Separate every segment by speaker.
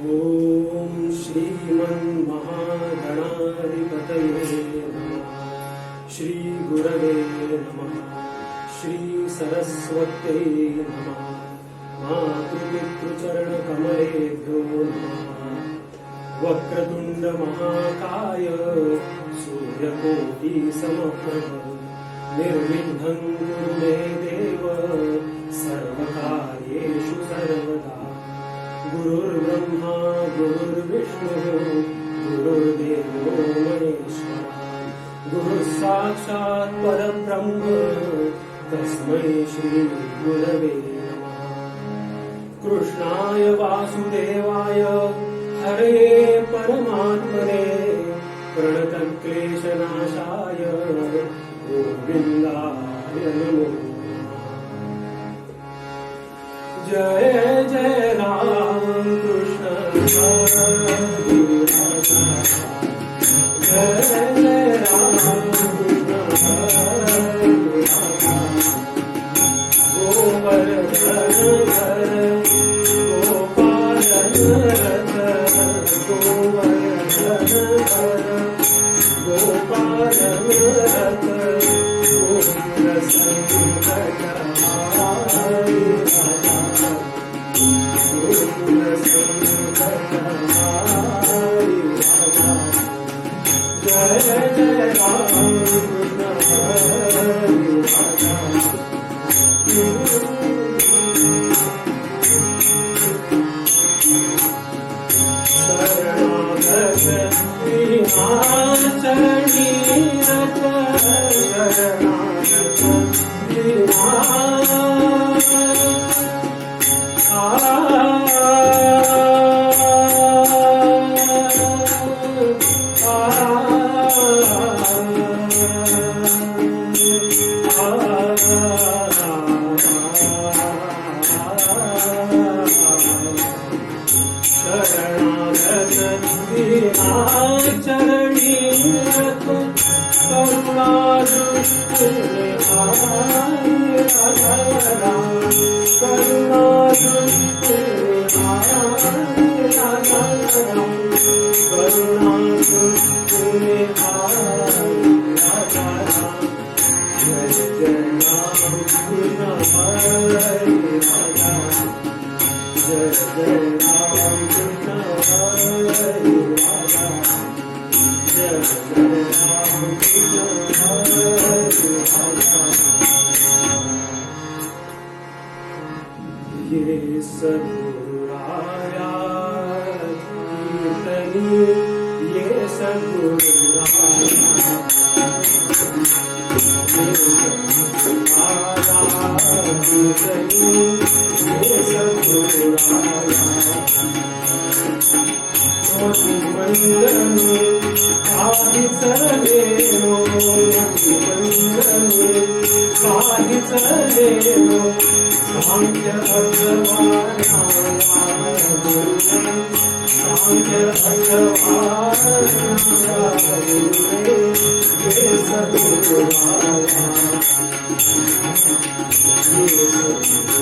Speaker 1: ओम श्रीमन्महागणाधिपतये नमः। श्री गुरवे नमः। श्री सरस्वत्यै नमः। मातृपितृचरणकमलेभ्यो नमः। वक्रतुंड महाकाय सूर्यकोटिसमप्रभ निर्विघ्नं कुरु मे देव सर्वकार्येषु सर्वदा। गुरुर्ब्रह्मा गुरुर्विष्णुः गुरुर्देवो महेश्वरः गुरुसाक्षात् परब्रह्म तस्मै श्री गुरवे नमः। कृष्णाय वासुदेवाय हरे परमात्मने प्रणतक्लेशनाशाय गोविन्दाय नमो। जय जय राम कृष्ण हरे राधा। जय जय राम कृष्ण हरे राधा। गोवर्धन धर गोपालन रथ गोवर्धन धर गोपालन रथ गोविंद संकट हारी राधा। गोविंद संकट हारी राधा। जय जय राम कृष्ण हरे राधा। शरणागत विनाचरणी रथ शरणागत चरणी रथ करुणादृष्टि निहाय राधा राम। करुणादृष्टि निहाय राधा राम। करुणादृष्टि निहाय राधा राम। जय जय राम कृष्ण हरे राधा। जय जय राम कृष्ण हरे राधा। जय जय राम कृष्ण हरे राधा। ये सद्गुरुराया कीर्तनी ये सद्गुरुराया कीर्तनी ये सद्गुरुराया। मंदिर में काही चलेलो मंदिर में काही चलेलो सांख्य भगवाना सांख्य भगवाना ये सद्गुरुराया ये सद्गुरुराया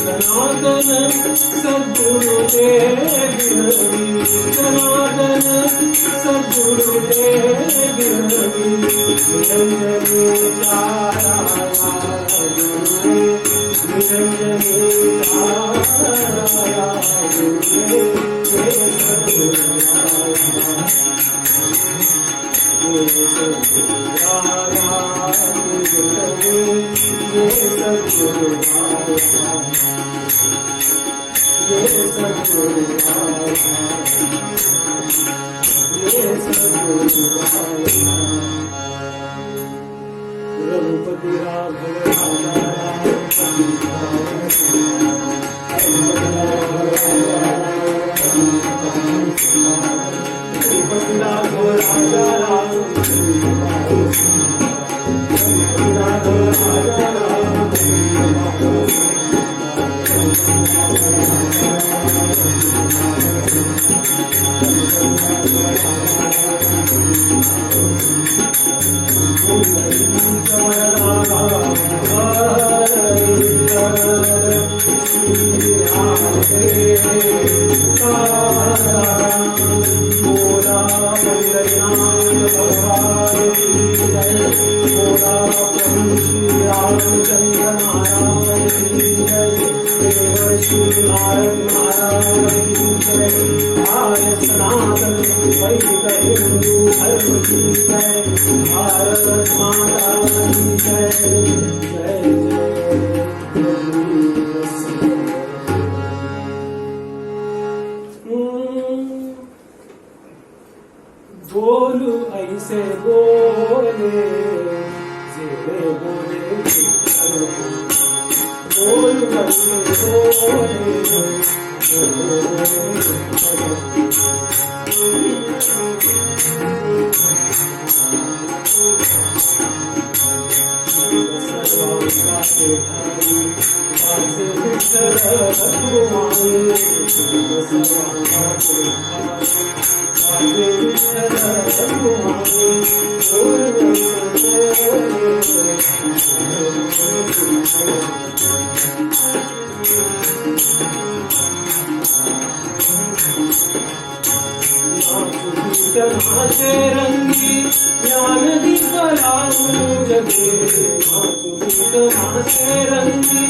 Speaker 1: ये सनातन सद्गुरुदेव सनातन सद्गुरुदेव निरंजनी चारा गुरुदेव निरंजनी चारा गुरुदेव ये सद्गुरुराया ये सद्गुरुराया ये सद्गुरुराया ये सद्गुरुराया ये सद्गुरुराया। रघुपति राघव राजा रघुपति राघव राजा राम। बोला पंढरीनाथ भगवान की जय, बोला प्रभु श्री रामचंद्र महाराज की जय, देवर्षि नारद महाराज की जय, आर्य सनातन वैदिक हिंदू धर्म की जय, भारत माता की जय, जय जय बोलू ऐसे बोले जेड़े बोले बोलू ऐसे नाचे रंगी ज्ञान दीप लावू जगे, नाचे रंगी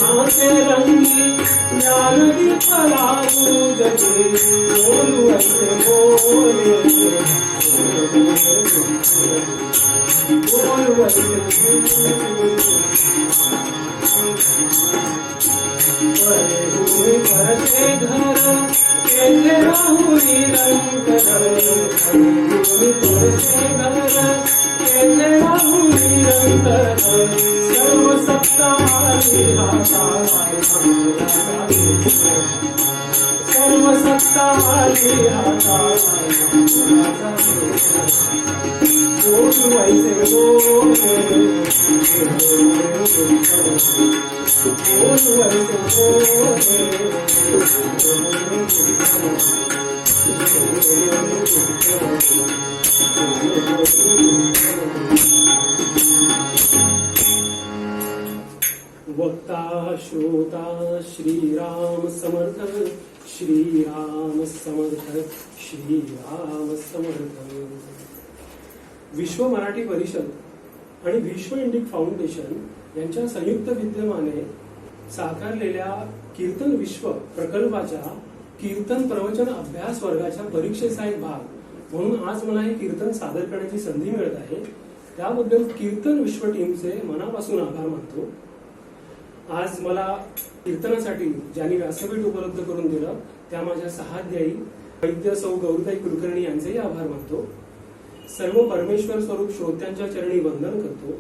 Speaker 1: नाचे रंगी ज्ञान दीप लावू जगे, बोलू ऐसे बोले बोलू ऐसे भूमि भरते घर केले राहू निरंतर, भूमि भरते घर केले राहू निरंतर, सर्व सत्ता सर्व सत्ता बोलू ऐसे बोले बोलू ऐसे वक्ता श्रोता श्रीराम समर्थ, श्रीराम समर्थ, श्रीराम समर्थ. विश्व मराठी परिषद आणि विश्व इंडिक फाउंडेशन यांच्या संयुक्त विद्यमाने साकारलेल्या कीर्तन विश्व प्रकल्पाच्या कीर्तन प्रवचन अभ्यास वर्गाच्या परीक्षेचा एक भाग म्हणून आज मला हे कीर्तन सादर करण्याची संधी मिळत आहे. त्याबद्दल कीर्तन विश्व टीमचे मनापासून आभार मानतो. आज मला कीर्तनासाठी ज्यांनी व्यासपीठ उपलब्ध करून दिलं त्या माझ्या सहाध्यायी वैद्य सौ गौरीताई कुलकर्णी यांचेही आभार मानतो. सर्व परमेश्वर स्वरूप श्रोत्यांच्या चरणी वंदन करतो.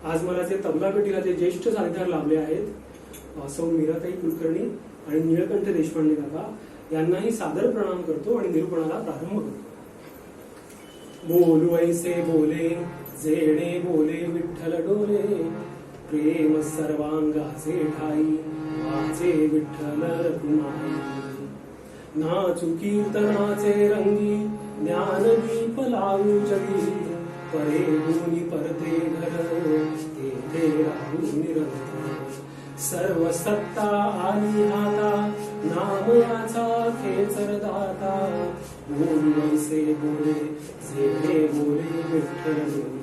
Speaker 1: आज मला जे तबला पेटीला जे ज्येष्ठ साथीदार लाभले आहेत सौ मीराताई कुलकर्णी आणि निळकंठ देशपांडे काका यांनाही सादर प्रणाम करतो आणि निरूपणाला प्रारंभ करतो. बोलू ऐसे बोले जेणे बोले विठ्ठल डोले, प्रेम सर्वांगाचे ठाई माझे विठ्ठल रघुनाई, नाचू कीर्तनाचे रंगी ज्ञान दीप लावू जगी, परे गुणी परते घर तेथे राहू निरंतर, सर्व सत्ता आली हाता नाम याचा खेचर दाता, बोलू ऐसे बोले जेणे बोले विठ्ठल डोले.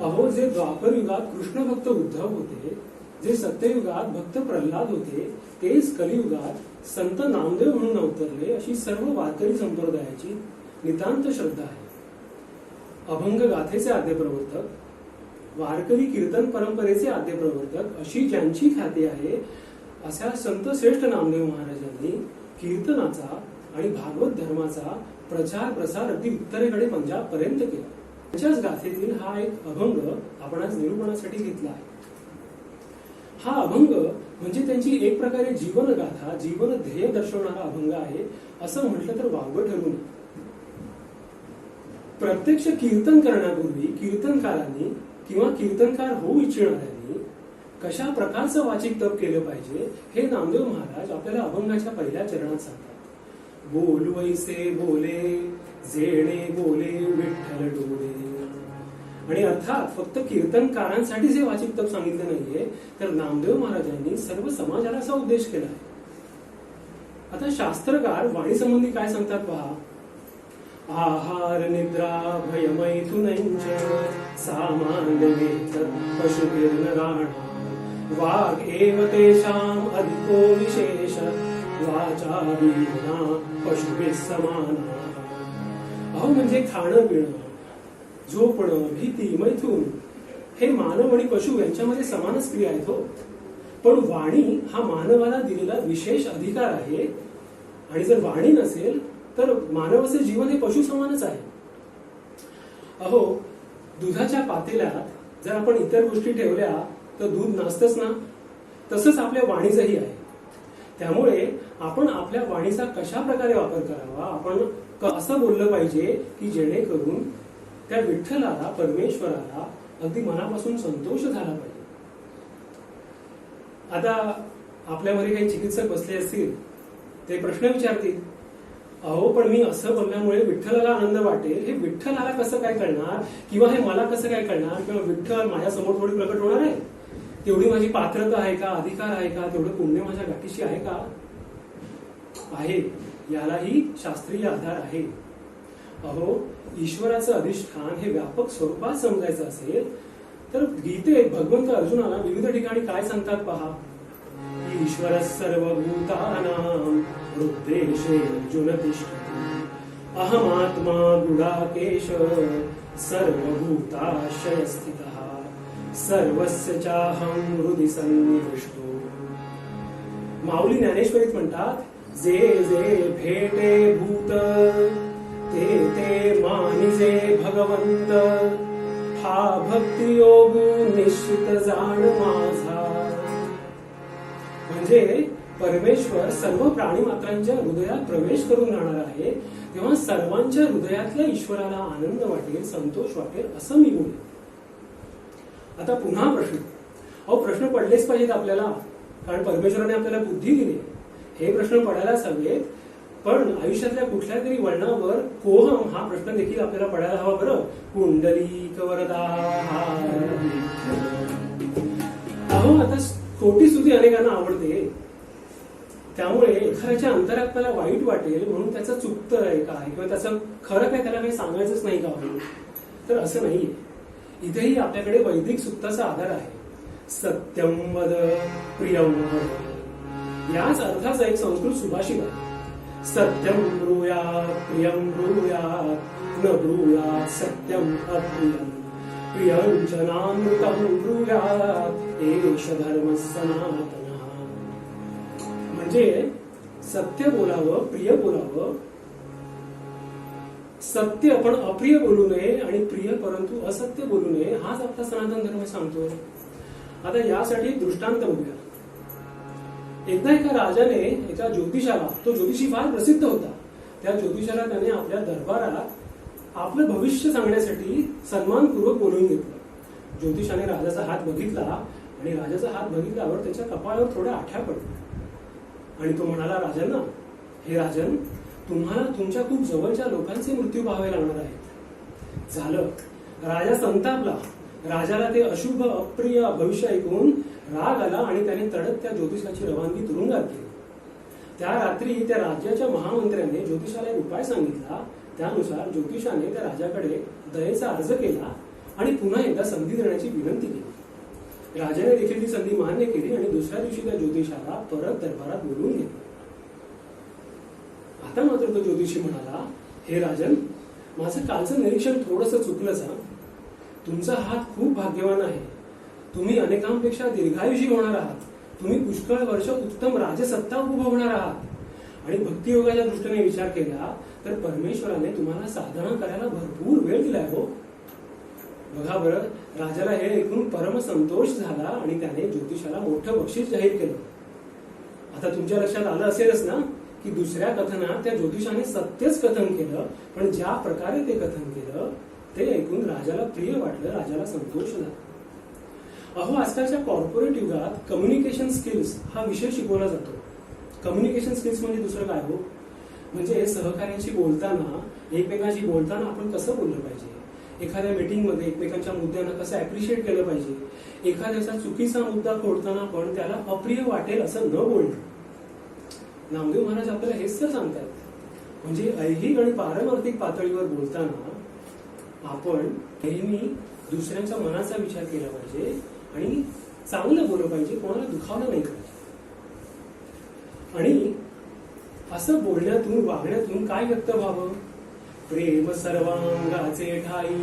Speaker 1: अहो जे द्वापर युगात कृष्ण भक्त उद्धव होते, जे सत्ययुगात भक्त प्रल्हाद होते, तेच कलियुगात संत नामदेव म्हणून अवतरले अशी सर्व वारकरी संप्रदायाची नितांत श्रद्धा आहे. अभंग गाथेचे आद्य प्रवर्तक, वारकरी कीर्तन परंपरेचे आद्य प्रवर्तक अशी ज्यांची ख्याती आहे अशा संत श्रेष्ठ नामदेव महाराजांनी कीर्तनाचा आणि भागवत धर्माचा प्रचार प्रसार अगदी उत्तरेकडे पंजाब पर्यंत केला. त्यांच्याच गाथेतील हा एक अभंग आपण आज निरूपणासाठी घेतला आहे. हा अभंग म्हणजे त्यांची एक प्रकारे जीवनगाथा, जीवन ध्येय दर्शवणारा अभंग आहे असं म्हटलं तर वावगं ठरू नये. प्रत्यक्ष कीर्तन करण्यापूर्वी कीर्तनकारांनी किंवा कीर्तनकार होऊ इच्छिणाऱ्यांनी कशा प्रकारचं वाचिक तप केलं पाहिजे हे नामदेव महाराज आपल्याला अभंगाच्या पहिल्या चरणात सांगतात. बोल वैसे बोले जेणे बोले विठ्ठल डोळे. आणि अर्थात फक्त कीर्तनकारांसाठी हे वाचिक तप सांगितलं नाहीये, तर नामदेव महाराजांनी सर्व समाजाला असा उद्देश केला आहे. आता शास्त्रकार वाणी संबंधी काय सांगतात पहा. आहार निद्रा भयमैथुनञ्च सामान्यमेतत् पशुभिर्नराणाम् वाग् एव तेषाम् अधिको विशेष वाचा वीणा पशुभिः समाना. अहो म्हणजे खाणं पिणं, झोपणं, भीती, मैथून हे मानव आणि पशु यांच्यामध्ये समानच क्रिया आहेत हो. पण वाणी हा मानवाला दिलेला विशेष अधिकार आहे, आणि जर वाणी नसेल तर मानवाचे जीवन हे पशु समानच आहे. अहो दुधाच्या पातेल्यात जर आपण इतर गोष्टी ठेवल्या तर दूध नसतंच ना. तसंच आपल्या वाणीचंही आहे. त्यामुळे आपण आपल्या वाणीचा कशा प्रकारे वापर करावा, आपण असं बोललं पाहिजे की जेणेकरून त्या विठ्ठलाला, परमेश्वराला अगदी मनापासून संतोष झाला पाहिजे. आता आपल्यामध्ये काही चिकित्सक बसले असतील, ते प्रश्न विचारतील, अहो पण मी असं बोलल्यामुळे विठ्ठलाला आनंद वाटेल, हे विठ्ठलाला कसं काय कळणार, किंवा हे मला कसं काय कळणार, किंवा विठ्ठल माझ्या समोर थोडी प्रकट होणार आहे, तेवढी माझी पात्रता आहे का, अधिकार आहे का, तेवढं पुण्य माझ्या गाठीशी आहे का. आहे, यालाही शास्त्रीय आधार आहे. अहो ईश्वराचं अधिष्ठान हे व्यापक स्वरूपात समजायचं असेल तर गीतेत भगवंत अर्जुनाला विविध ठिकाणी काय सांगतात पहा. ईश्वर सर्वभूतानां हृद्देशे अर्जुन तिष्ठति अहमात्मा गुडाकेश सर्वभूताशय स्थितः सर्वस्य चाहं हृदि सन्निविष्टो. माऊली ज्ञानेश्वरीत म्हणतात, जे जे भेटे भूत ते ते मानिजे भगवंत हा भक्ती योग निश्चित जाण माझा. म्हणजे परमेश्वर सर्व प्राणी मात्रांच्या हृदयात प्रवेश करून राहणार आहे, तेव्हा सर्वांच्या हृदयातल्या ईश्वराला आनंद वाटेल, संतोष वाटेल असं मी बोलतो. आता पुन्हा प्रश्न. अहो प्रश्न पडलेच पाहिजेत आपल्याला, कारण परमेश्वराने आपल्याला बुद्धी दिली. हे प्रश्न पडायलाच हवेत, पण आयुष्यातल्या कुठल्या तरी वळणावर कोहम हा प्रश्न देखील आपल्याला पडायला हवा. बरं, कुंडलीक वरदा. अहो आता खोटी स्तुती अनेकांना आवडते, त्यामुळे एखाद्याच्या अंतरात्म्याला वाईट वाटेल म्हणून त्याचं चुकतं आहे काय, किंवा त्याचं खरं काय त्याला काही सांगायचंच नाही का, तर असं नाहीये. इथेही आपल्याकडे वैदिक सूक्ताचा आधार आहे. सत्यम वद प्रियम वद, याच अर्थाचा एक संस्कृत सुभाषित आहे. सत्यम ब्रूयात प्रियम ब्रूयात न ब्रूयात सत्यम अप्रियम प्रियं जनामृतं ब्रूयात एष धर्म सनातनः. म्हणजे सत्य बोलावं, प्रिय बोलावं, सत्य पण अप्रिय बोलू नये, आणि प्रिय परंतु असत्य बोलू नये, हाच आपला सनातन धर्म सांगतो. आता यासाठी दृष्टांत बघूया. एकदा एका राजाने एका ज्योतिषाला, तो ज्योतिषी फार प्रसिद्ध होता, त्या ज्योतिषाला त्याने आपल्या दरबारात आपलं भविष्य सांगण्यासाठी सन्मानपूर्वक बोलवून घेतलं. ज्योतिषाने राजाचा हात बघितला, आणि राजाचा हात बघितल्यावर त्याच्या कपाळावर थोड्या आठ्या पडल्या, आणि तो म्हणाला राजांना, हे राजन, तुम्हाला तुमच्या खूप जवळच्या लोकांचे मृत्यू पाहावे लागणार आहेत. झालं, राजा संतापला. राजाला ते अशुभ अप्रिय भविष्य ऐकून राग आला, आणि त्याने तडक त्या ज्योतिषाची रवानगी तुरुंगात केली. त्या रात्री त्या राज्याच्या महामंत्र्याने ज्योतिषाला एक उपाय सांगितला. त्यानुसार ज्योतिषाने त्या राजाकडे दयेचा अर्ज केला, आणि पुन्हा एकदा संधी देण्याची विनंती केली. राजाने देखील ती संधी मान्य केली, आणि दुसऱ्या दिवशी त्या ज्योतिषाला परत दरबारात बोलवून घेतलं. आता मात्र तो ज्योतिषी म्हणाला, हे राजन, माझं कालचं निरीक्षण थोडंसं चुकलंच. तुमचा हात खूप भाग्यवान आहे. तुम्ही अनेकांपेक्षा दीर्घायुषी होणार आहात. तुम्ही पुष्कळ वर्ष उत्तम राजसत्ता उपभोगणार आहात. आणि भक्तियोगाच्या दृष्टीने विचार केला तर परमेश्वराने तुम्हाला साधना करायला भरपूर वेळ दिलाय हो. बघा बरं, राजाला हे ऐकून परम संतोष झाला, आणि त्याने ज्योतिषाला मोठं बक्षीस जाहीर केलं. आता तुमच्या लक्षात आलं असेलच ना की दुसऱ्या कथनात त्या ज्योतिषाने सत्यच कथन केलं, पण ज्या प्रकारे ते कथन केलं ते ऐकून राजाला प्रिय वाटलं, राजाला संतोष झाला. अहो, आजकालच्या कॉर्पोरेट युगात कम्युनिकेशन स्किल्स हा विषय शिकवला जातो. कम्युनिकेशन स्किल्स म्हणजे दुसरं काय हो? म्हणजे सहकार्यांशी बोलताना, एकमेकांशी बोलताना आपण कसं बोललं पाहिजे, एखाद्या मीटिंगमध्ये एकमेकांच्या मुद्द्यांना कसं अप्रिशिएट केलं पाहिजे, एखाद्याचा चुकीचा मुद्दा खोडताना पण त्याला अप्रिय वाटेल असं न बोलणं. नामदेव महाराज आपल्याला हेच तर सांगतात. म्हणजे ऐहिक आणि पारमार्थिक पातळीवर बोलताना आपण नेहमी दुसऱ्यांच्या मनाचा विचार केला पाहिजे आणि चांगलं बोललं पाहिजे, कोणाला दुखावलं नाही पाहिजे. आणि असं बोलण्यातून, वागण्यातून काय व्यक्त व्हावं? प्रेम सर्वांगाचे ठाई,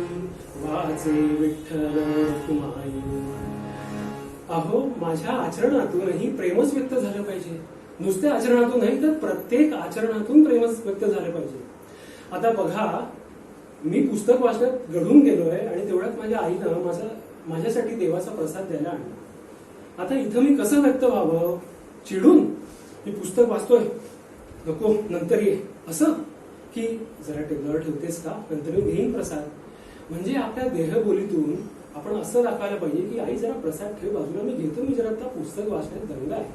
Speaker 1: वाचे विठ्ठल रखुमाई. अहो, माझ्या आचरणातूनही प्रेमच व्यक्त झालं पाहिजे. नुसत्या आचरणातून नाही तर प्रत्येक आचरणातून प्रेमच व्यक्त झालं पाहिजे. आता बघा, मी पुस्तक वाचण्यात घडून गेलोय आणि तेवढ्यात माझ्या आईनं माझ्यासाठी देवाचा प्रसाद द्यायला आणला. आता इथं मी कसं व्यक्त व्हावं? चिडून, मी पुस्तक वाचतोय, नको नंतर ये, असं? की जरा टेबलवर ठेवतेस का, नंतर मी घेईन प्रसाद. म्हणजे आपल्या देहबोलीतून आपण असं दाखवायला पाहिजे की आई जरा प्रसाद ठेव बाजूला, मी घेतो, मी जरा आता पुस्तक वाचण्यात दंग आहे.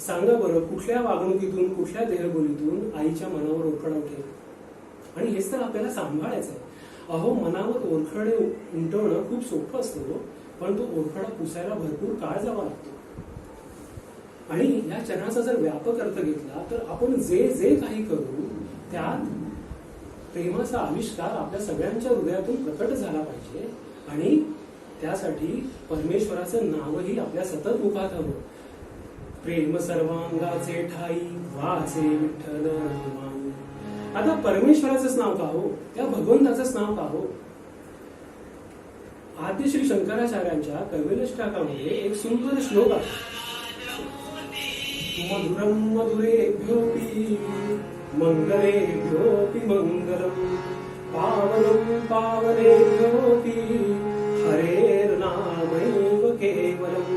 Speaker 1: सांगा बरं, कुठल्या वागणुकीतून, कुठल्या देहबोलीतून आईच्या मनावर ओरखड उठेल? आणि हेच तर आपल्याला सांभाळायचं आहे. अहो, मनावर ओरखडे उमटवणं खूप सोपं असतं, पण तो ओरखडा पुसायला भरपूर काळ जावा लागतो. आणि या चरणाचा जर व्यापक अर्थ घेतला तर आपण जे जे काही करू त्यात प्रेमाचा आविष्कार आपल्या सगळ्यांच्या हृदयातून प्रकट झाला पाहिजे. आणि त्यासाठी परमेश्वराचं नावही आपल्या सतत मुखात हवं. प्रेम सर्वांगाचे ठाई, वाचे विठ्ठल रखुमाई. आता परमेश्वराचंच नाव का हो? त्या भगवंताचंच नाव का हो? आद्य श्री शंकराचार्यांच्या कैवल्यष्टकामध्ये एक सुंदर श्लोक आहे. मधुरम मधुरेभ्योऽपि मंगलेभ्योऽपि मंगलम, पावनं पावनेभ्योऽपि हरेर्नामैव केवलम.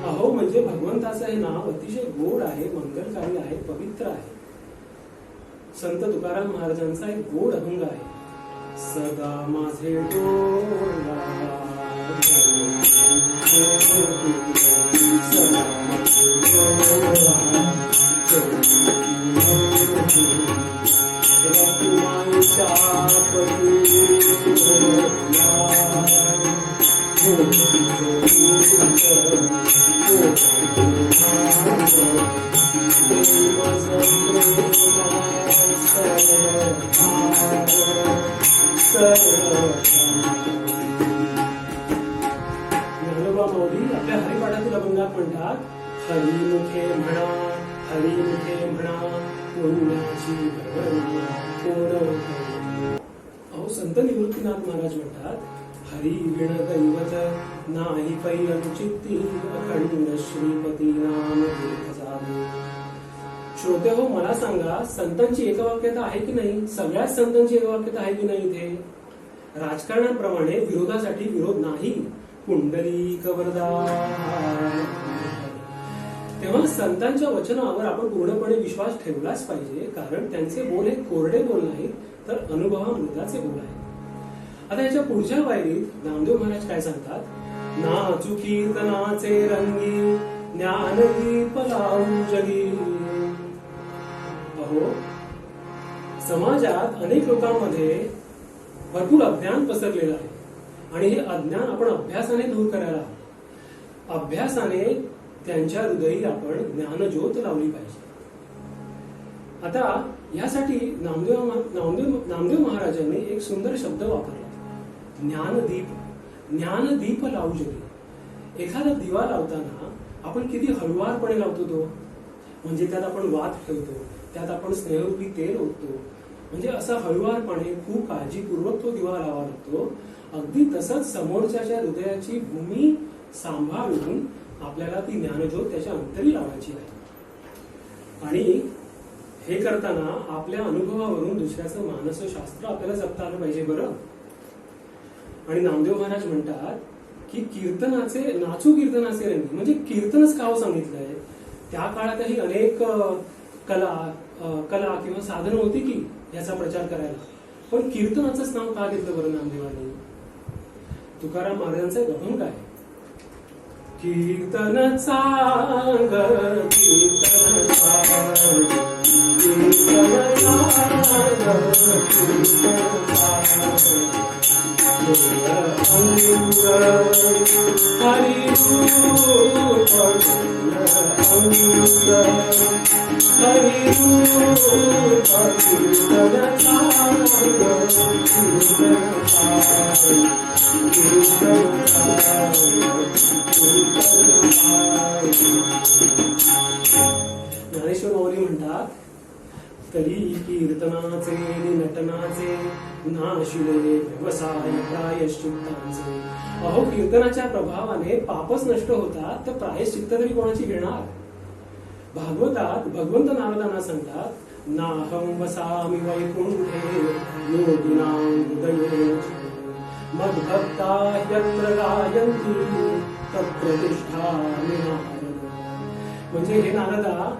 Speaker 1: अहो, म्हणजे भगवंताचं हे नाव अतिशय गोड आहे, मंगलकारी आहे, पवित्र आहे. संत तुकाराम महाराजांचा एक गोड अभंग आहे. सदा माझे डोळा ज्ञानोबा माऊली आपल्या हरिपाठातील अभंगात म्हणतात, हरिमुखे म्हणा, हरिमुखे म्हणा, पुण्याची गणना कोण. अहो, संत निवृत्तीनाथ महाराज म्हणतात, हरी विण दैवत नाही पै अनुचित्ती, अखंड श्रीपती नाम तीर्थ साधे. श्रोते हो, मला सांगा, संतांची एकवाक्यता आहे की नाही? सगळ्याच संतांची एकवाक्यता आहे की नाही? इथे राजकारणाप्रमाणे विरोधासाठी विरोध नाही. पुंडलिक वरदान. तेव्हा संतांच्या वचनावर आपण पूर्णपणे विश्वास ठेवलाच पाहिजे, कारण त्यांचे बोल हे कोरडे बोल नाहीत, तर अनुभवामृताचे बोल आहेत. आता याच्या पुढच्या पायरीत नामदेव महाराज काय सांगतात? नाचू कीर्तनाचे रंगी, ज्ञानदीप लावू जगी. अहो, समाजात अनेक लोकांमध्ये भरपूर अज्ञान पसरलेलं आहे आणि हे अज्ञान आपण अभ्यासाने दूर करायला हवं. अभ्यासाने त्यांच्या हृदयी आपण ज्ञानज्योत लावली पाहिजे. आता यासाठी नामदेव महाराजांनी एक सुंदर शब्द वापरला, ज्ञानदीप. ज्ञानदीप लावू जगी. एखादा दिवा लावताना आपण किती हळुवारपणे लावतो तो, म्हणजे त्यात आपण वात ठेवतो, त्यात आपण स्नेहरूपी तेल ओततो, म्हणजे असा हळुवारपणे खूप काळजीपूर्वक तो दिवा लावा लागतो. अगदी तसंच समोरच्याच्या हृदयाची भूमी सांभाळून आपल्याला ती ज्ञानज्योत त्याच्या अंतरी लावायची आहे. आणि हे करताना आपल्या अनुभवावरून दुसऱ्याचं मानसशास्त्र आपल्याला जपता आलं पाहिजे बरं. आणि नामदेव महाराज म्हणतात की कीर्तनाचे, नाचू कीर्तनाचे रंगी, म्हणजे कीर्तनच का सांगितलंय? त्या काळातही अनेक कला किंवा साधनं होती की याचा प्रचार करायला, पण कीर्तनाचंच नाव का घेतलं बरं नामदेवांनी? तुकाराम महाराजांचा एक अभंग आहे, कीर्तन सांग कीर्तन सांग कीर्तन सांग हरि रूप हरि रूप कीर्तन सांग कीर्तन ज्ञानेश्वर माऊली म्हणतात, तरी कीर्तनाचे नटनाचे नाशिले व्यवसाय प्रायश्चित्तांचे. अहो, कीर्तनाच्या प्रभावाने पापच नष्ट होतात, तर प्रायश्चित्त तरी कोणाची घेणार? भागवतात भगवंत नारदांना सांगतात, नाहं वसामि वैकुंठे योगिनां हृदये मद्भक्ता यत्र गायन्ति तत्प्रतिष्ठामि नारद. म्हणजे हे नारदा,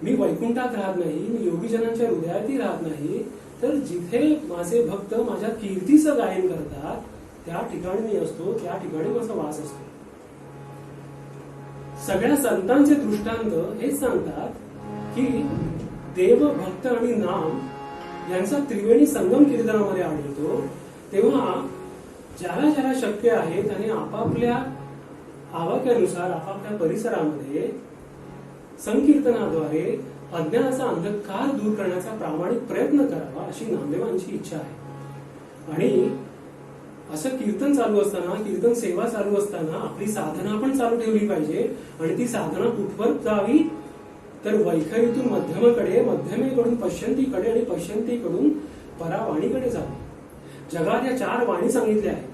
Speaker 1: मी वैकुंठात राहत नाही, मी योगीजनांच्या हृदयातही राहत नाही, तर जिथे माझे भक्त माझ्या कीर्तीचं गायन करतात त्या ठिकाणी मी असतो, त्या ठिकाणी माझा वास असतो. सगळ्या संतांचे दृष्टांत हेच सांगतात की देव, भक्त आणि नाम यांचा त्रिवेणी संगम कीर्तनामध्ये आढळतो. तेव्हा ज्याला ज्याला शक्य आहे त्याने आपापल्या आवाक्यानुसार आपापल्या परिसरामध्ये संकीर्तनाद्वारे अज्ञानाचा अंधकार दूर करण्याचा प्रामाणिक प्रयत्न करावा, अशी नामदेवांची इच्छा आहे. आणि असं कीर्तन चालू असताना, कीर्तन सेवा चालू असताना आपली साधना पण चालू ठेवली पाहिजे. आणि ती साधना कुठवर जावी, तर वैखरीतून मध्यमेकडे, मध्यमेकडून पश्यंतीकडे आणि पश्यंतीकडून परावाणीकडे जावी. जगात या 4 वाणी सांगितल्या आहेत.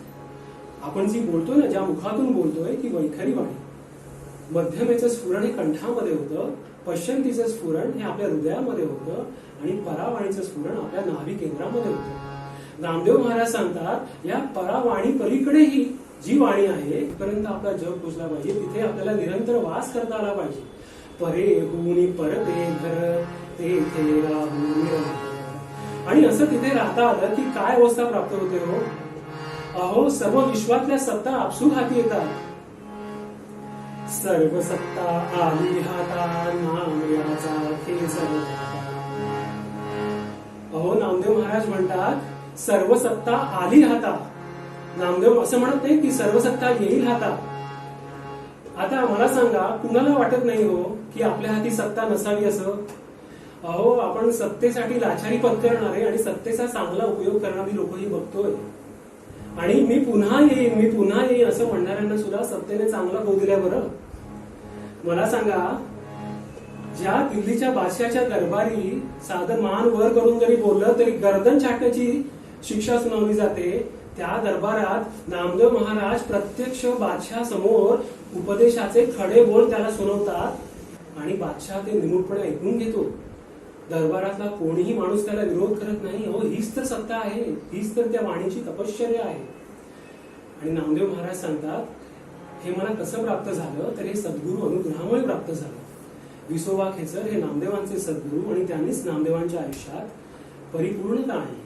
Speaker 1: आपण जी बोलतोय ना, ज्या मुखातून बोलतोय ती वैखरी वाणी. मध्यमेचं स्फुरण हे कंठामध्ये होतं, पश्यंतीचं स्फुरण हे आपल्या हृदयामध्ये होतं आणि परावाणीचं स्फुरण आपल्या नाभी केंद्रामध्ये होतं. नामदेव महाराज सांगतात, या परावाणी पलीकडेही जी वाणी आहे तिथपर्यंत आपला जग पोचला पाहिजे, तिथे आपल्याला निरंतर वास करता आला पाहिजे. परे हुनी परते घर तेथे राहू निरंतर. आणि असं तिथे राहता आलं की काय अवस्था प्राप्त होते हो? अहो, सर्व विश्वातल्या सत्ता आपसूक हाती येतात. सर्व सत्ता आली हाता नाम याचा खेळ सर्व. अहो, नामदेव महाराज म्हणतात, सर्व सत्ता आली हाता. नामदेव असं म्हणत नाही की सर्व सत्ता येईल हाता. आता मला सांगा, कुणाला वाटत नाही हो की आपल्या हाती सत्ता नसावी असं? अहो, आपण सत्तेसाठी लाचारी पत्करणारे आणि सत्तेचा चांगला उपयोग करणारी लोकही बघतोय. आणि मी पुन्हा येईन असं म्हणणाऱ्यांना सुद्धा सत्तेने चांगला होऊ दिल्या. बरं, मला सांगा, ज्या दिल्लीच्या बादशाच्या दरबारी साधं मान वर करून जरी बोललं तरी गर्दन छाटण्याची शिक्षा सुनावली जाते, त्या दरबारात नामदेव महाराज प्रत्यक्ष बादशाह समोर उपदेशाचे खडे बोल त्याला सुनावतात आणि बादशाह ते निमूटपणे ऐकून घेतो. दरबारातला कोणीही माणूस त्याला विरोध करत नाही. अहो, हीच तर सत्ता आहे, हीच तर त्या वाणीची तपश्चर्या आहे. आणि नामदेव महाराज सांगतात, हे मला कसं प्राप्त झालं, तर हे सद्गुरू अनुग्रहामुळे प्राप्त झालं. विसोबा खेचर हे नामदेवांचे सद्गुरू आणि त्यांनीच नामदेवांच्या आयुष्यात परिपूर्णता आणली.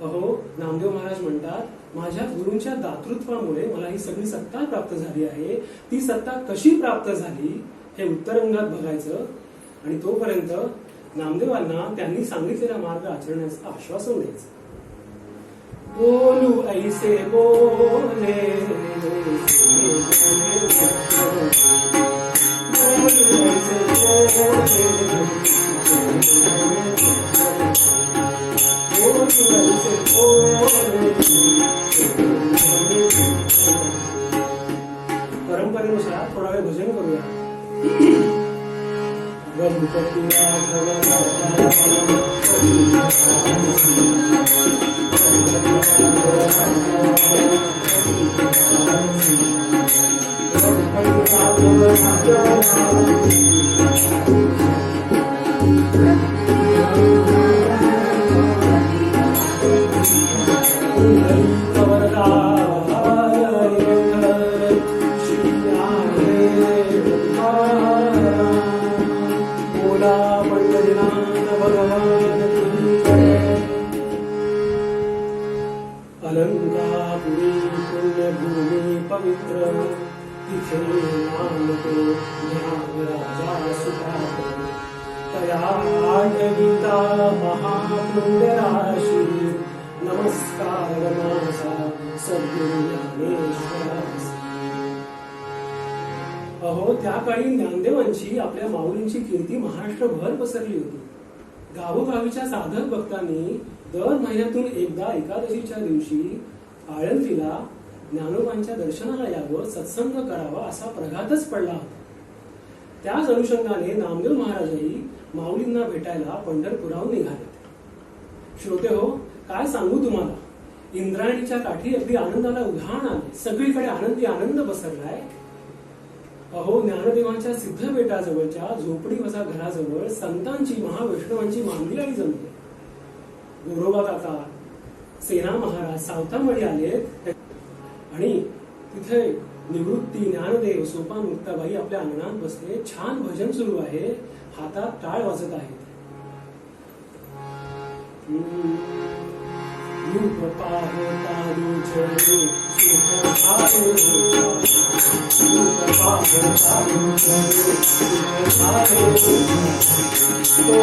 Speaker 1: अहो, नामदेव महाराज म्हणतात, माझ्या गुरूंच्या दातृत्वामुळे मला ही सगळी सत्ता प्राप्त झाली आहे. ती सत्ता कशी प्राप्त झाली हे उत्तरंगात बघायचं आणि तोपर्यंत नामदेवांना त्यांनी सांगितलेला मार्ग आचरण्याचं आश्वासन द्यायचं. बोलू ऐसे बोले परंपरेनुसार थोडा वेळ भजन करूया. गणपती अलंकापुरी पुण्यभूमी पवित्र तिथे नामतो ज्ञान राजा सुपात तया आठविता महापुण्यराशी नमस्कार माझा सद्गुरु ज्ञानेश्वरास. अहो त्या काळी ज्ञानदेवांची आपल्या माऊलींची कीर्ती महाराष्ट्रभर पसरली होती. गावोगावीच्या साधक भक्तांनी दर महिन्यातून एकदा एकादशीच्या दिवशी आळंदीला ज्ञानोबांच्या दर्शनाला यावं, सत्संग करावा असा प्रघातच पडला होता. त्याच अनुषंगाने नामदेव महाराजही माऊलींना भेटायला पंढरपुराहून निघाले. श्रोते हो, काय सांगू तुम्हाला, इंद्रायणीच्या काठी अगदी आनंदाला उधाण आले. सगळीकडे आनंदी आनंद पसरलाय. अहो, ज्ञानदेवांच्या सिद्ध बेटाजवळच्या झोपडी वसा घराजवळ संतांची महावैष्णवांची मांदियाळी जमली. गोरोबा काका, सेना महाराज, सावतामळी आले आणि तिथे निवृत्ती, ज्ञानदेव, सोपान, मुक्ताबाई आपल्या अंगणात बसले. छान भजन सुरू आहे, हातात टाळ वाजत आहेत. रूप पाहता रुचरू सुख आले रूप पाहता रुचरू सुख आले तो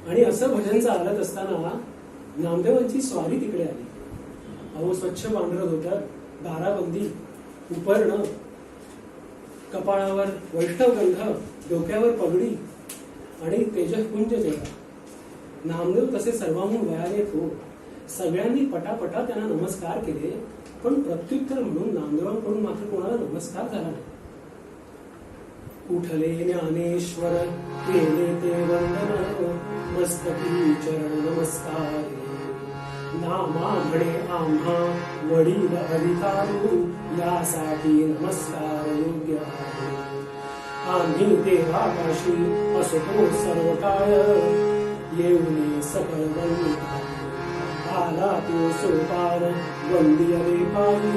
Speaker 1: आणि असं भजन चालत असताना नामदेवांची स्वारी तिकडे आली. अहो, स्वच्छ पांढरं धोतर, दाराबंदी, उपर्ण, कपाळावर वैष्णवगंध, डोक्यावर पगडी आणि तेजपुंज चेहरा. नामदेव तसे सर्वांहून वयाने हो. सगळ्यांनी पटापटा त्यांना नमस्कार केले, पण प्रत्युत्तर म्हणून नामदेवांकडून मात्र कोणाला नमस्कार झाला नाही. उठले ज्ञानेश्वर केले ते वंदन मस्तकी चरण नमस्कार नामा म्हणे आम्हा वडील अधिकारू यासाठी नमस्कार योग्य आहे. आम्ही देवापाशी असतो सर्व काळ येऊन सकळ वंदी आला तो सोपान वंदियले पायी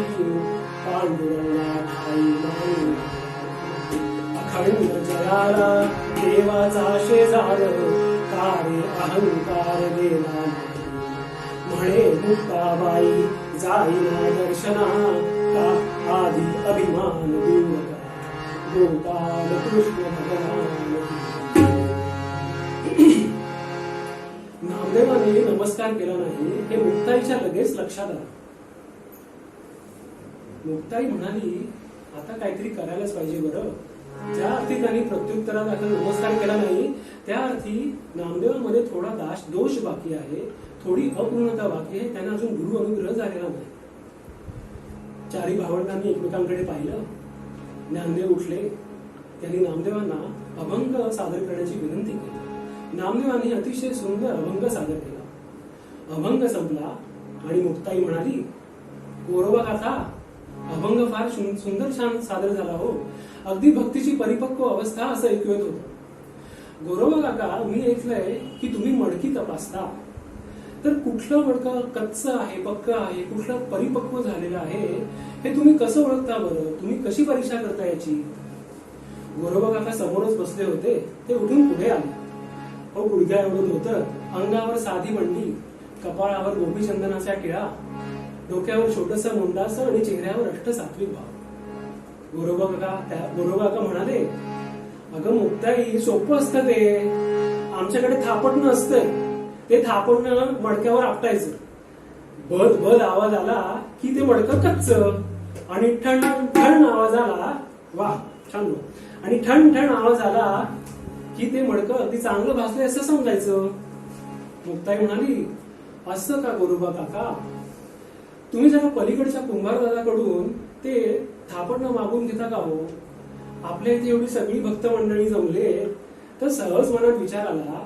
Speaker 1: पांडुरंगा ठाई माई अखंड जयाला देवाचा शेजार कारे अहंकार गेला म्हणे मुक्ताबाई जाईना दर्शना का आधी अभिमान दूर गोपाल कृष्ण भगवान. नामदेवाने नमस्कार केला नाही हे मुक्ताईच्या लगेच लक्षात आलं. मुक्ताई म्हणाली, आता काहीतरी करायलाच पाहिजे बरं. ज्या अर्थी त्यांनी प्रत्युत्तरात नमस्कार केला नाही त्या अर्थी नामदेवांमध्ये थोडा दोष बाकी आहे, थोडी अपूर्णता बाकी आहे. त्यांना अजून गुरु अनुग्रह झालेला नाही. चारी भावंडांनी एकमेकांकडे पाहिलं. ज्ञानदेव उठले. त्यांनी नामदेवांना अभंग सादर करण्याची विनंती केली. नामदेवांनी अतिशय सुंदर अभंग सादर केला. अभंग संपला आणि मुक्ताई म्हणाली, गोरोबा काका, अभंग फार सुंदर छान सादर झाला हो. अगदी भक्तीची परिपक्व अवस्था असं ऐकू येत होतं. गोरोबा काका, मी ऐकलंय की तुम्ही मडकी तपासता, तर कुठलं मडकं कच्च आहे, पक्क आहे, कुठलं परिपक्व झालेलं आहे हे तुम्ही कसं ओळखता बरं? तुम्ही कशी परीक्षा करता याची? गोरोबा काका समोरच बसले होते. ते उठून पुढे आले. हो, गुडघ्या एवढं होतं, अंगावर साधी बंडी, कपाळावर गोपीचंदनाच्या टिळा, डोक्यावर छोटस मुंडासं आणि चेहऱ्यावर अष्टसात्विक भाव. गोरोबा काका म्हणाले, अगं मुक्ताई, सोपं असतं ते. आमच्याकडे थापटणं असतं, ते थापटणं मडक्यावर आपटायचं. बद बद आवाज आला की ते मडकं कच्च, आणि ठण ठण आवाज आला, वा छान, आणि ठण ठण आवाज आला की ते मडकं अगदी चांगलं भासलंय असं समजायचं. मुक्ताई म्हणाली, असं का गोरोबा काका? तुम्ही जरा पलीकडच्या कुंभारदादाकडून ते थापटणं मागून घेता का हो? आपल्या इथे एवढी सगळी भक्त मंडळी जमले तर सहज मनात विचार आला,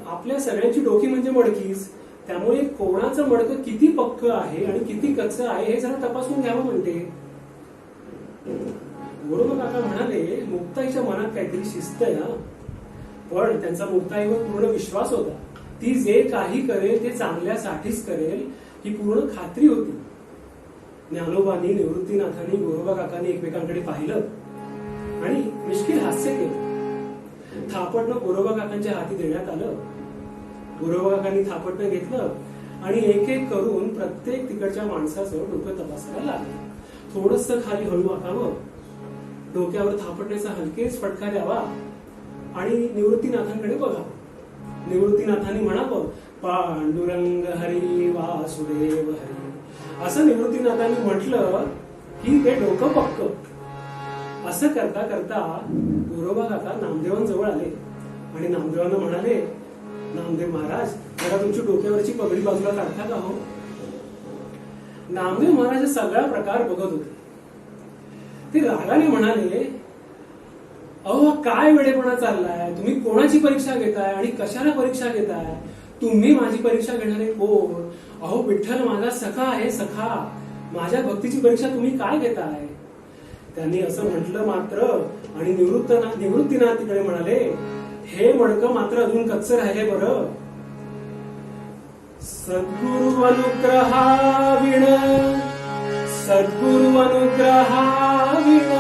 Speaker 1: आपल्या सगळ्यांची डोकी म्हणजे मडकीच, त्यामुळे कोणाचं मडकं किती पक्क आहे आणि किती कच्चं आहे हे जरा तपासून घ्यावं म्हणते. गोरोबा काका म्हणाले, मुक्ताईच्या मनात काहीतरी शिस्त आहे ना, पण त्यांचा मुक्ताईवर पूर्ण विश्वास होता. ती जे काही करेल ते चांगल्यासाठीच करेल ही पूर्ण खात्री होती. ज्ञानोबांनी, निवृत्तीनाथांनी, गोरोबा काकांनी एकमेकांकडे पाहिलं आणि मिश्किल हास्य केलं. थापटणं गोरोबा काकांच्या हाती देण्यात आलं. गोरोबा काकांनी थापटणं घेतलं आणि एक एक करून प्रत्येक तिकडच्या माणसाचं डोकं तपासायला लागलं. थोडंसं खाली हळू वाकावं, डोक्यावर थापटण्याचा हलकेच फटका द्यावा आणि निवृत्तीनाथांकडे बघावं. निवृत्तीनाथांनी म्हणावं, पांडुरंग हरी वासुदेव हरी. असं निवृत्तीनाथांनी म्हटलं की ते डोकं पक्क. असं करता करता गोरोबा काका नामदेवांजवळ आले आणि नामदेवांना म्हणाले, नामदेव महाराज, जरा तुमची डोक्यावरची पगडी बाजूला काढता का हो? नामदेव महाराज सगळा प्रकार बघत होते. ते रागाने म्हणाले, अहो काय वेडेपणा चाललाय, तुम्ही कोणाची परीक्षा घेताय आणि कशाला परीक्षा घेताय? तुम्ही माझी परीक्षा घेणारे कोण? अहो विठ्ठल माझा सखा आहे, सखा. माझ्या भक्तीची परीक्षा तुम्ही काय घेताय? त्यांनी असं म्हटलं मात्र आणि निवृत्तीनाथ तिकडे म्हणाले, हे मडकं मात्र अजून कच्चं राहिले बरं. सद्गुरु अनुग्रहाविण, सद्गुरु अनुग्रहाविण,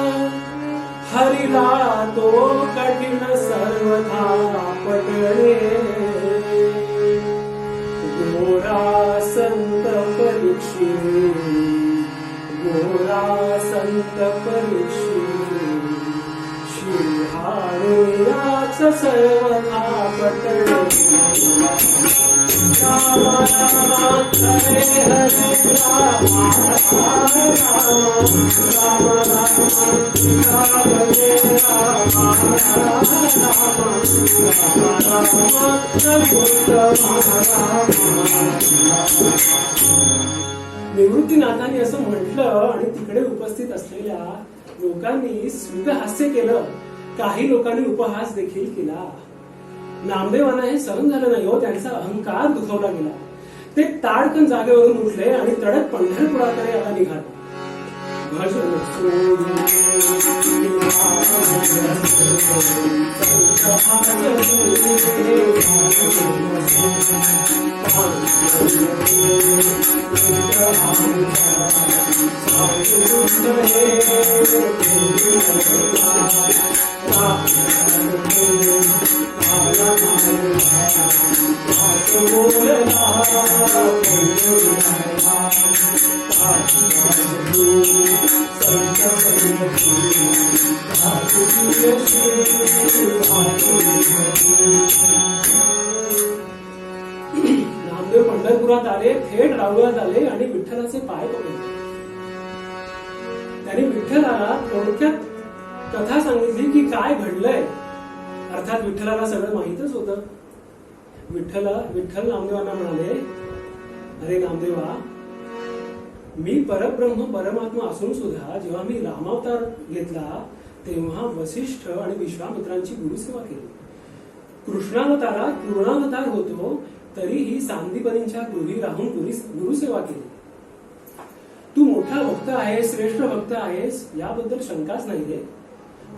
Speaker 1: हरिला तो कठीण सर्वथा पटणे. गोरा संत परीक्षित, गोरा संत परीक्षित, शिहाळुयाच सर्वथा पटणे. राम राम हरे हरे, राम राम राम राम हरे राम, निवृत्तीनाथांनी असं म्हटलं आणि तिकडे उपस्थित असलेल्या लोकांनी स्मित हास्य केलं. काही लोकांनी उपहास देखील केला. नामदेवांना हे सहन झालं नाही हो. त्यांचा अहंकार दुखावला गेला. ते ताडकन जागेवरून उठले आणि तडक पंढरपुराकडे आता निघाले. भजन नामदेव पंढरपुरात आले, थेट रावळात आले आणि विठ्ठलाचे पाय पकडले. त्यांनी विठ्ठलाला थोडक्यात कथा सांगितली की काय घडलंय. अर्थात विठ्ठलाला सगळं माहीतच होतं. विठ्ठल नामदेवांना म्हणाले, अरे नामदेवा, मी परब्रह्म परमात्मा असून सुद्धा जेव्हा मी रामावतार घेतला तेव्हा वसिष्ठ आणि विश्वामित्रांची गुरुसेवा केली. कृष्णावतारात पूर्णावतार होतो तरीही सांदीपनींच्या गृही राहून गुरुसेवा केली. तू मोठा भक्त आहेस, श्रेष्ठ भक्त आहेस, याबद्दल शंकाच नाहीये.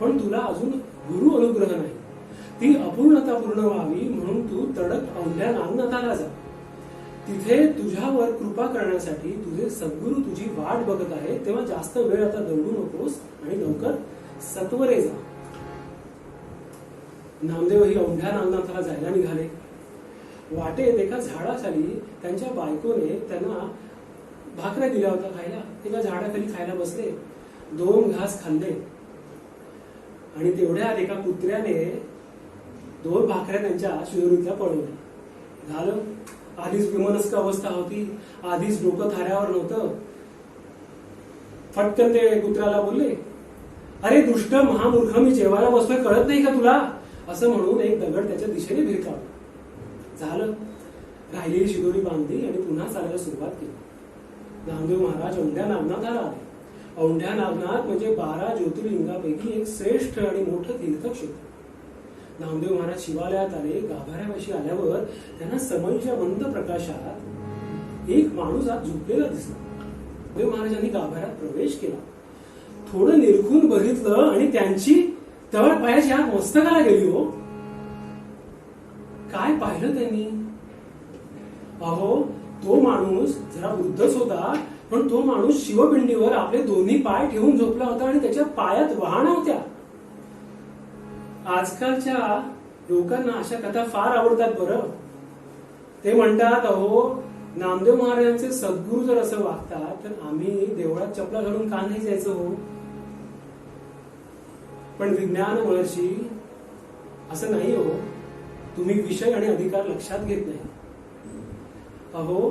Speaker 1: पण तुला अजून गुरु अनुग्रह नाही. ती अपूर्णता पूर्ण व्हावी म्हणून तू तडक औंढ्या नागनाथाला जा. तिथे तुझ्यावर कृपा करण्यासाठी तुझे सद्गुरु तुझी वाट बघत आहे. तेव्हा जास्त वेळ आता दौडू नकोस आणि लवकर सत्वरे जा. नामदेव ही औंढ्या नागनाथाला जायला निघाले. वाटेत एका झाडाखाली त्यांच्या बायकोने त्यांना भाकऱ्या दिल्या होत्या खायला. एका झाडाखाली खायला बसले. 2 घास खाल्ले आणि तेवढ्यात एका कुत्र्याने 2 भाकऱ्या त्यांच्या शिदोरीतल्या पळवल्या. झालं. आधीच विमनस्क अवस्था होती, आधीच डोकं थाऱ्यावर नव्हतं. फटकन ते कुत्र्याला बोलले, अरे दुष्ट महामूर्ख, मी जेवायला बसतोय, कळत नाही का तुला? असं म्हणून एक दगड त्याच्या दिशेने भिरकावला. झालं. राहिलेली शिदोरी बांधली आणि पुन्हा चालायला सुरुवात केली. नामदेव महाराज औंढ्या नागनाथाला आले. औंढ्या नागनाथ म्हणजे 12 ज्योतिर्लिंगापैकी एक श्रेष्ठ आणि मोठं तीर्थक्षेत्र. नामदेव महाराज शिवालयात आले. गाभाऱ्यापाशी आल्यावर त्यांना समईच्या मंद प्रकाशात एक माणूस आत झोपलेला दिसला. नामदेव महाराजांनी गाभाऱ्यात प्रवेश केला. थोडं निरखून बघितलं आणि त्यांची तळ पायाची आत मस्तकाला गेली. हो, काय पाहिलं त्यांनी? अहो, तो माणूस जरा वृद्धच होता, पण तो माणूस शिवपिंडीवर आपले दोन्ही पाय ठेवून झोपला होता आणि त्याच्या पायात वाहणा होत्या. आजकालच्या लोकांना अशा कथा फार आवडतात. बरं, ते म्हणतात, अहो, नामदेव महाराजांचे सद्गुरू जर असं वागतात तर आम्ही देवळात चपला घालून का नाही जायचं? हो, पण विज्ञान महर्षी असं नाही. हो, तुम्ही विषय आणि अधिकार लक्षात घेत नाही. अहो,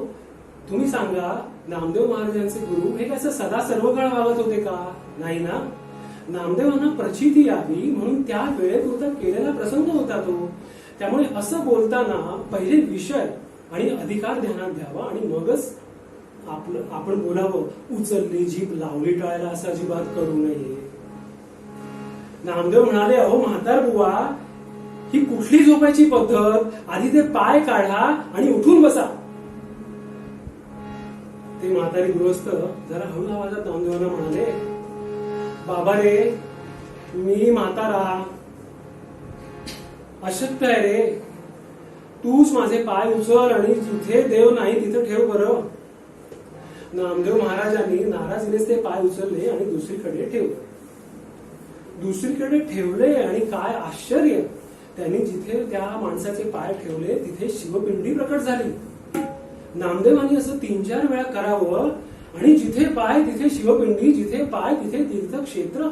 Speaker 1: तुम्ही सांगा, नामदेव महाराजांचे गुरु हे कसं सदा सर्व काळ वागत होते का? नाही ना. नामदेवांना प्रचिती यावी म्हणून त्या वेळेपुरता केलेला प्रसंग होता तो. त्यामुळे असं बोलताना पहिले विषय आणि अधिकार ध्यानात घ्यावा आणि मगच आपण बोलावं. उचलली जीभ लावली टाळायला असं अजिबात करू नये. नामदेव म्हणाले, अहो म्हातार बुवा, ही कुठली झोपायची पद्धत? आधी ते पाय काढा आणि उठून बसा. ते म्हातारी गृहस्थ जरा हळू आवाजात नामदेवांना म्हणाले, बाबा रे, मी म्हातारा अशक्त आहे रे. तूच माझे पाय उचल आणि जिथे देव नाही तिथे ठेव बरं. नामदेव महाराजांनी नाराजीनेच ते पाय उचलले आणि दुसरीकडे ठेवले आणि काय आश्चर्य, त्यांनी जिथे त्या माणसाचे पाय ठेवले तिथे शिवपिंडी प्रकट झाली. नामदेवांनी असं 3-4 वेळा करावं आणि जिथे पाय तिथे शिवपिंडी, जिथे पाय तिथे तीर्थक्षेत्र.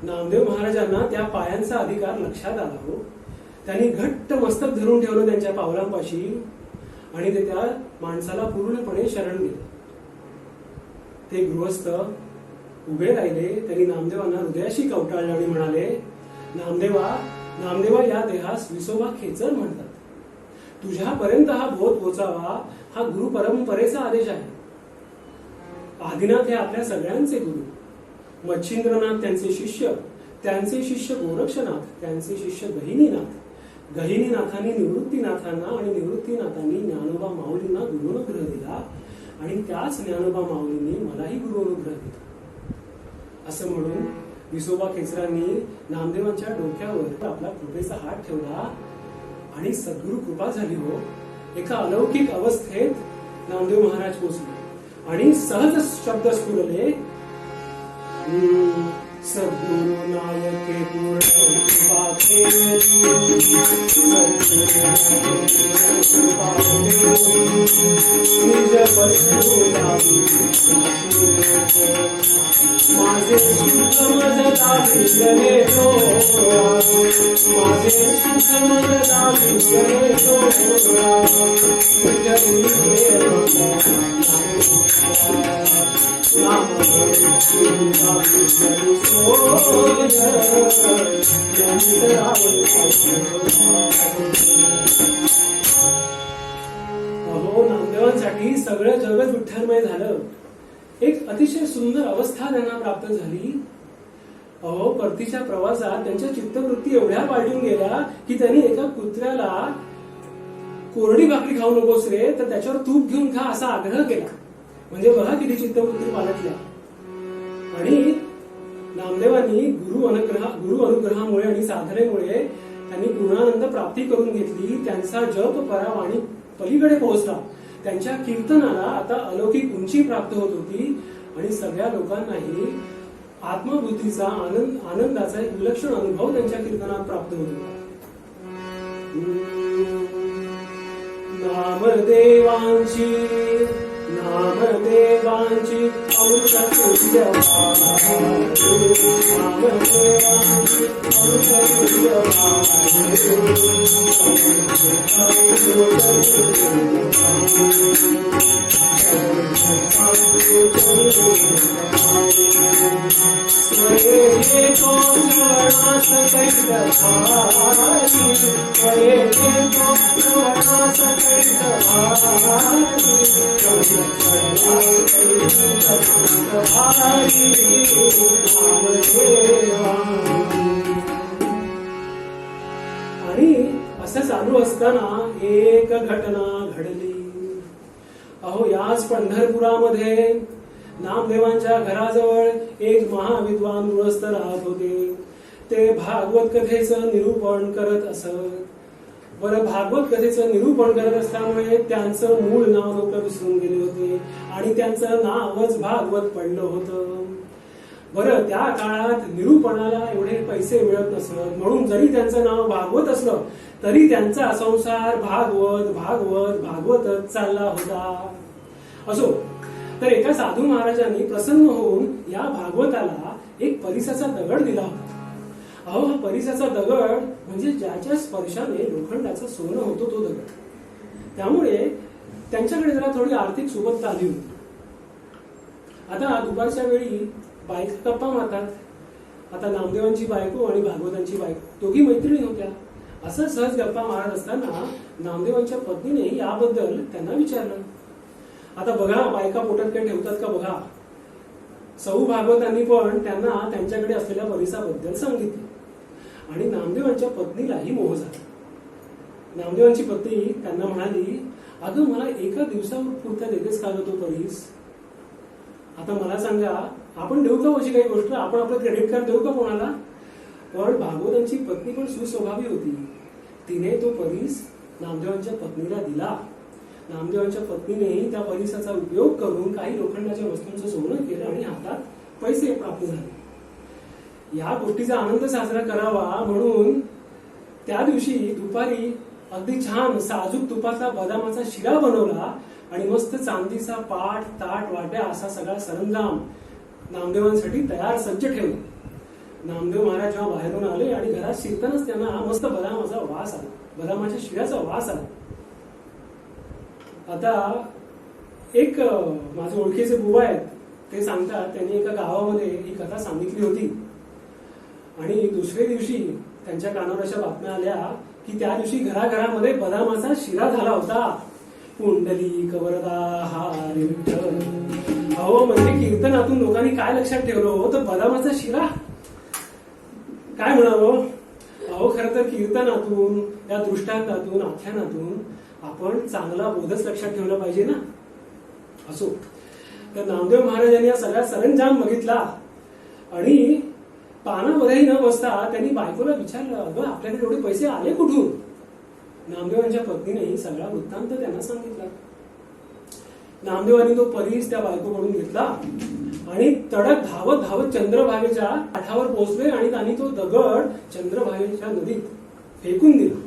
Speaker 1: नामदेव महाराजांना त्या पायांचा अधिकार लक्षात आला. हो, त्यांनी घट्ट मस्तक धरून ठेवलं त्यांच्या पावलांपाशी आणि ते त्या माणसाला पूर्णपणे शरण गेले. ते गृहस्थ उभे राहिले. त्यांनी नामदेवांना हृदयाशी कवटाळले आणि म्हणाले, नामदेवा, या देहास विसोबा खेचर म्हणतात. तुझ्यापर्यंत हा बोध पोचावा हा गुरु परंपरेचा आदेश आहे. आदिनाथ हे आपल्या सगळ्यांचे गुरु. मच्छिंद्रनाथ त्यांचे शिष्य गोरक्षनाथ, त्यांचे शिष्य गहिनीनाथांनी निवृत्तीनाथांना आणि निवृत्तीनाथांनी ज्ञानोबा माऊलींना गुरुनुग्रह दिला आणि त्याच ज्ञानोबा माऊलींनी मलाही गुरुनुग्रह दिला. असं म्हणून विसोबा खेचरांनी नामदेवांच्या डोक्यावर आपला कृपेचा हात ठेवला आणि सद्गुरु कृपा झाली. हो, एका अलौकिक अवस्थेत नामदेव महाराज पोचले आणि सहज शब्द स्फुरले, सद्गुरु नायके पूर्ण कृपा माझे सुख मजदा विंगले डोळा, माझे सुख मजदा विंगले डोळा, तुझ्या नाम अहो, नामदेवांसाठी सगळं जगत विठ्ठलमय झालं. एक अतिशय सुंदर अवस्था त्यांना प्राप्त झाली. अहो, परतीच्या प्रवासात त्यांच्या चित्तवृत्ती एवढ्या वाढून गेल्या की त्यांनी एका कुत्र्याला कोरडी भाकरी खाऊ नकोस रे, तर त्याच्यावर तूप घेऊन खा असा आग्रह केला. म्हणजे बघा किती चित्तवृत्ती पालटल्या. आणि नामदेवांनी गुरु अनुग्रहामुळे आणि साधनेमुळे त्यांनी पूर्णानंद प्राप्ती करून घेतली. त्यांचा जप परावाणी पलीकडे पोहोचला. त्यांच्या कीर्तनाला आता अलौकिक उंची प्राप्त होत होती आणि सगळ्या लोकांनाही आत्मबुद्धीचा आनंदाचा एक विलक्षण अनुभव त्यांच्या कीर्तनात प्राप्त होत होता. नामदेवांची अमृततुल्य भारी. चालू असताना एक घटना घडली. अहो, याच पंढरपुरामध्ये नामदेवांच्या घराजवळ एक महाविद्वान गृहस्थ राहत होते. ते भागवत कथेचं निरूपण करत असत. बरं, भागवत कथेचं निरूपण करत असल्यामुळे त्यांचं मूळ नाव लोक विसरून गेले होते आणि त्यांचं नावच भागवत पडलं होतं. बरं, त्या काळात निरूपणाला एवढे पैसे मिळत नसत, म्हणून जरी त्यांचं नाव भागवत असलं तरी त्यांचा संसार भागवत भागवत भागवतच चालला होता. असो, तर एका साधू महाराजांनी प्रसन्न होऊन या भागवताला एक परिसाचा दगड दिला होता. अहो, हा परिसाचा दगड म्हणजे ज्याच्या स्पर्शाने लोखंडाचं सोनं होतं तो दगड. त्यामुळे त्यांच्याकडे जरा थोडी आर्थिक सुबत्ता आली होती. आता दुपारच्या वेळी बायका गप्पा मारतात. आता नामदेवांची बायको आणि भागवतांची बायको दोघी मैत्रिणी होत्या. असं सहज गप्पा मारत असताना नामदेवांच्या पत्नीने याबद्दल त्यांना विचारलं. आता बघा, बायका पोटात काही ठेवतात का बघा. सौ भागवतांनी पण त्यांना त्यांच्याकडे असलेल्या परिसाबद्दल सांगितलं आणि नामदेवांच्या पत्नीलाही मोह झाला. नामदेवांची पत्नी त्यांना म्हणाली, अगं, मला एका दिवसावर पुरता देतेस का ग तो परीस? आता मला सांगा, आपण देऊ का अशी काही गोष्ट? आपण आपलं क्रेडिट कार्ड देऊ का कोणाला? पण भागवतांची पत्नी पण सुस्वभावी होती. तिने तो परीस नामदेवांच्या पत्नीला दिला. नामदेवांच्या पत्नीनेही त्या परिसाचा उपयोग करून काही लोखंडाच्या वस्तूंचं सोनं केलं आणि हातात पैसे प्राप्त झाले. या गोष्टीचा आनंद साजरा करावा म्हणून त्या दिवशी दुपारी अगदी छान साजूक तुपाचा बदामाचा शिरा बनवला आणि मस्त चांदीचा पाट, ताट, वाट्या असा सगळा सरंजाम नामदेवांसाठी तयार सज्ज ठेवला. नामदेव महाराज जेव्हा बाहेरून आले आणि घरात शिरतानाच त्यांना मस्त बदामाचा वास आला, बदामाच्या शिऱ्याचा वास आला. आता एक माझे ओळखीचे बुवा आहेत, ते सांगतात त्यांनी एका गावामध्ये ही कथा सांगितली होती आणि दुसऱ्या दिवशी त्यांच्या कानावर अशा बातम्या आल्या की त्या दिवशी घराघरामध्ये बदामाचा शिरा झाला होता. पुंडलिक वरदा हरी विठ्ठल. अहो, म्हणजे कीर्तनातून लोकांनी काय लक्षात ठेवलं हो, तर बदामाचा शिरा. काय म्हणावं? अहो, खरं तर कीर्तनातून, या दृष्टांतातून, आख्यानातून आपण चांगला बोधच लक्षात ठेवला पाहिजे ना. असो, तर नामदेव महाराजांनी या सगळ्या सरंजाम बघितला आणि पानावरही न बसता त्यांनी बायकोला विचारलं, अगं, आपल्याकडे एवढे पैसे आले कुठून? नामदेवांच्या पत्नीने सगळा वृत्तांत त्यांना सांगितला. नामदेवांनी तो परीस त्या बायकोकडून घेतला आणि तडक धावत धावत चंद्रभागेच्या काठावर पोहोचले आणि त्यांनी तो दगड चंद्रभागेच्या नदीत फेकून दिला.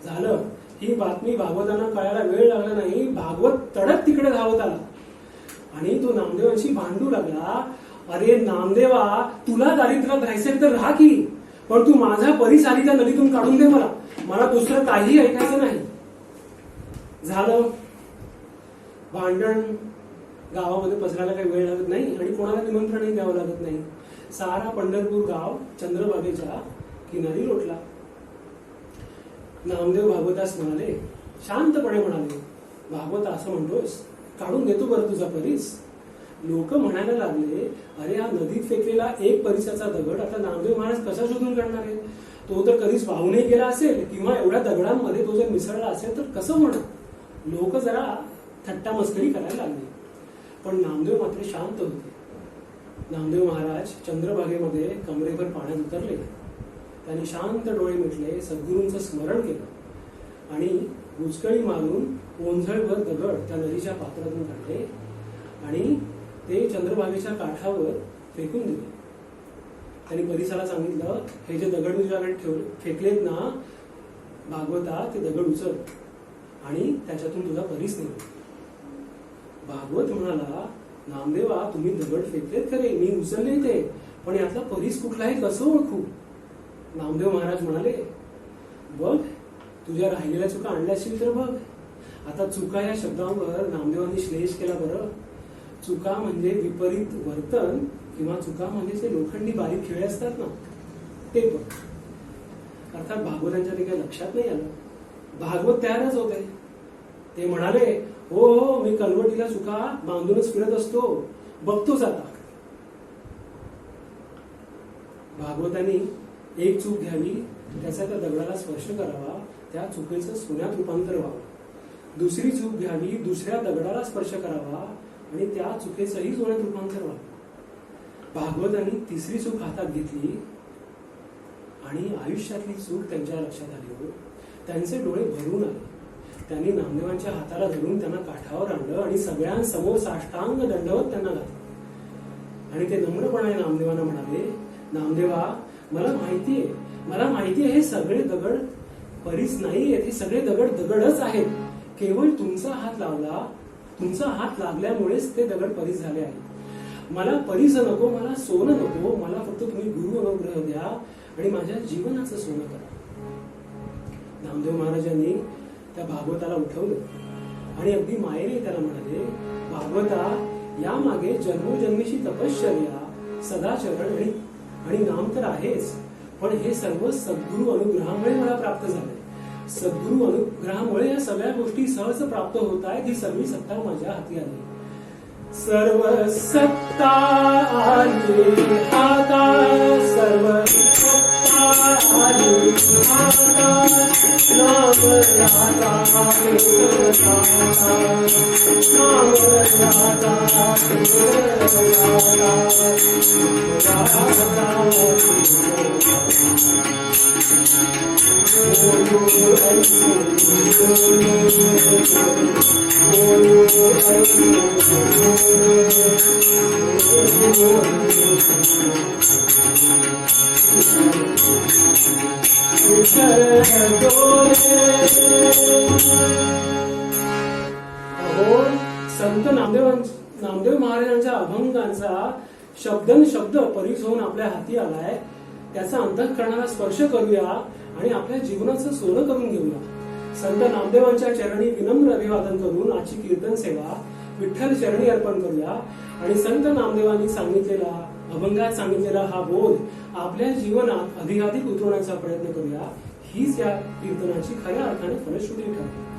Speaker 1: झालं, ही बातमी भागवतांना कळायला वेळ लागला नाही. भागवत तडक तिकडे धावत आला आणि तो नामदेवांशी भांडू लागला, अरे नामदेवा, तुला दारिद्र्यात राहायचं तर राहा की, पण तू माझा परीस आधी त्या नदीतून काढून दे, मला दुसरं काही ऐकायचं नाही. झालं, भांडण गावामध्ये पसरायला काही वेळ लागत नाही आणि कोणाला निमंत्रणही द्यावं लागत नाही. सारा पंढरपूर गाव चंद्रभागेच्या किनारी लोटला. नामदेव भागवतास म्हणाले, शांतपणे म्हणाले, भागवत असं म्हणतोस, काढून देतो बरं तुझा परीस. लोक म्हणायला लागले, अरे, हा नदीत फेकलेला एक परिसाचा दगड आता नामदेव महाराज कसा शोधून काढणार आहे? तो तर कधीच वाहूनही गेला असेल किंवा एवढ्या दगडांमध्ये तो जर मिसळला असेल तर कसं म्हणत? लोक जरा थट्टा मस्करी करायला लागली. पण नामदेव मात्र शांत होते. नामदेव महाराज चंद्रभागेमध्ये कमरेभर पाण्यात उतरले. त्यांनी शांत डोळे मिटले, सद्गुरूंचं स्मरण केलं आणि बुचकळी मारून ओंझळभर दगड त्या नदीच्या पात्रातून काढले आणि ते चंद्रभागेच्या काठावर फेकून दिले. त्यांनी परिसाला सांगितलं, हे जे दगड तुझ्याकडे फेकलेत ना भागवता, ते दगड उचल आणि त्याच्यातून तुझा परीस निघ. भागवत म्हणाला, नामदेवा, तुम्ही दगड फेकलेत खरे, मी उचलले ते, पण यातला परीस कुठला आहे कसं ओळखू? नामदेव महाराज म्हणाले, बघ, तुझ्या राहिलेल्या चुका आणल्या असतील तर बघ. आता चुका या शब्दावर नामदेवांनी श्लेष केला. बरं, चुका म्हणजे विपरीत वर्तन किंवा चुका म्हणजे ते लोखंडी बारीक खिळे असतात ना, ते बघ. अर्थात भागवतांच्या ते काही लक्षात नाही आलं. भागवत तयारच होते. ते म्हणाले, हो हो, मी कलवटीला चुका बांधूनच फिरत असतो, बघतोच आता. भागवतांनी एक चूक घ्यावी, त्याचा त्या दगडाला स्पर्श करावा, त्या चुकीचं सोन्यात रूपांतर व्हावं. दुसरी चूक घ्यावी, दुसऱ्या दगडाला स्पर्श करावा आणि त्या चुकीचंही सोन्यात रूपांतर व्हावं. भागवतांनी तिसरी चूक हातात घेतली आणि आयुष्यातली चूक त्यांच्या लक्षात आली. त्यांचे डोळे भरून आले. त्यांनी नामदेवांच्या हाताला धरून त्यांना काठावर आणलं आणि सगळ्यांसमोर साष्टांग दंडवत त्यांना घातलं आणि ते नम्रपणाने नामदेवांना म्हणाले, नामदेवा, मला माहितीये हे सगळे दगड परीच नाहीयेत, हे सगळे दगड दगडच आहेत. केवळ तुमचा हात लागल्यामुळेच ते दगड परीस झाले आहेत. मला परीस नको, मला सोनं नको, मला फक्त तुम्ही गुरु अनुग्रह द्या आणि माझ्या जीवनाचं सोनं करा. नामदेव महाराजांनी त्या भागवताला उठवलं आणि अगदी मायेने त्याला म्हणाले, भागवता, यामागे जन्मोजन्मीची तपश्चर्या, सदाचरण आणि नाम तर आहेच, पण हे सर्व सद्गुरु अनुग्रहामुळे मला प्राप्त झालंय. सद्गुरु अनुग्रहामुळे या सगळ्या गोष्टी सहज प्राप्त होत आहेत. ही सर्व सत्ता माझ्या हाती आली. सर्व सत्ता आली हातात, सर्व सत्ता आली हातात, नाम राजा संत नामदेव महाराजांच्या अभंगांचा शब्दन शब्द परीस होऊन आपल्या हाती आलाय. त्याचा अंतःकरणाला स्पर्श करूया आणि आपल्या जीवनाचं सोनं करून घेऊया. संत नामदेवांच्या चरणी विनम्र अभिवादन करून आजची कीर्तन सेवा विठ्ठल चरणी अर्पण करूया आणि संत नामदेवांनी सांगितलेला अभंगात सांगितलेला हा बोध आपल्या जीवनात अधिकाधिक उतरवण्याचा प्रयत्न करूया. हीच या कीर्तनाची खऱ्या अर्थाने फलश्रुती ठरते.